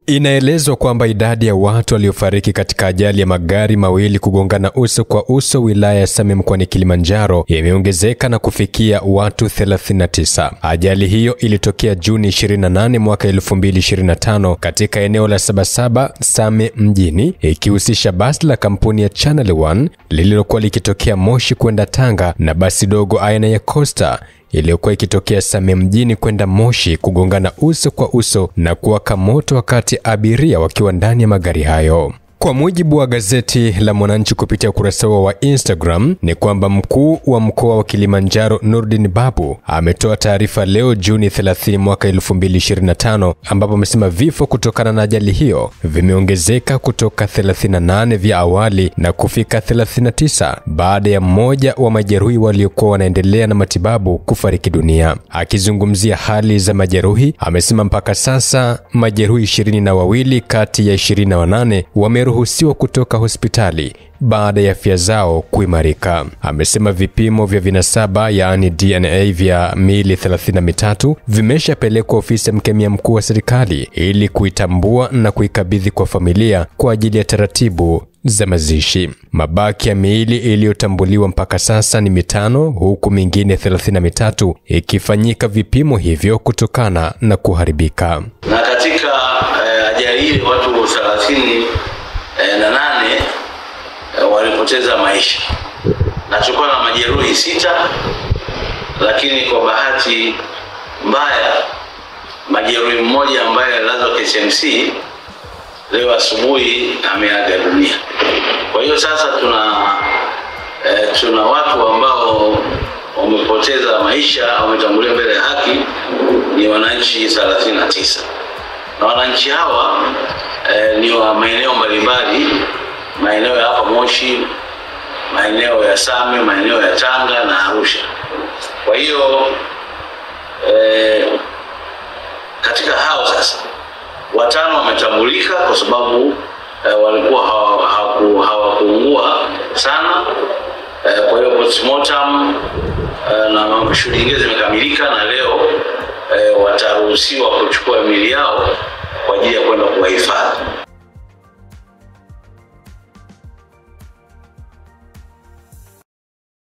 Inaelezwa kwamba idadi ya watu waliofariki katika ajali ya magari mawili kugongana uso kwa uso wilaya ya Same mkoani Kilimanjaro imeongezeka na kufikia watu 39. Ajali hiyo ilitokea Juni 28 mwaka 2025 katika eneo la Sabasaba, Same mjini, ikihusisha basi la kampuni ya Channel One lililokuwa likitokea Moshi kwenda Tanga na basi dogo aina ya Coaster iliyokuwa ikitokea Same mjini kwenda Moshi kugongana uso kwa uso na kuwaka moto wakati abiria wakiwa ndani ya magari hayo. Kwa mujibu wa gazeti la Mwananchi kupitia ukurasa wa Instagram ni kwamba mkuu wa mkoa wa Kilimanjaro Nurdin Babu ametoa taarifa leo Juni 30 mwaka 2025 ambapo amesema vifo kutokana na ajali hiyo vimeongezeka kutoka 38 vya awali na kufika 39 baada ya mmoja wa majeruhi waliokuwa wanaendelea na matibabu kufariki dunia. Akizungumzia hali za majeruhi, amesema mpaka sasa majeruhi 22 kati ya 28 wameruhusiwa kutoka hospitali baada ya afya zao kuimarika. Amesema vipimo vya vinasaba yaani DNA vya miili 33 vimeshapelekwa ofisi ya mkemia mkuu wa serikali ili kuitambua na kuikabidhi kwa familia kwa ajili ya taratibu za mazishi. Mabaki ya miili iliyotambuliwa mpaka sasa ni 5 huku mingine 33 ikifanyika vipimo hivyo kutokana na kuharibika. Na katika ajali hii watu 38 walipoteza maisha na tulikuwa na majeruhi 6, lakini kwa bahati mbaya majeruhi mmoja ambaye alilazwa KCMC leo asubuhi ameaga dunia. Kwa hiyo sasa tuna watu ambao wamepoteza maisha, wametangulia mbele ya haki, ni wananchi 39. Na wananchi hawa ni wa maeneo mbalimbali, maeneo ya hapa Moshi, maeneo ya Same, maeneo ya Tanga na Arusha. Kwa hiyo katika hao sasa 5 wametambulika kwa sababu walikuwa hawakuungua sana. Kwa hiyo postmortem na shughuli nyingine zimekamilika na leo wataruhusiwa kuchukua miili yao kwa ajili ya kwenda kuwahifadhi.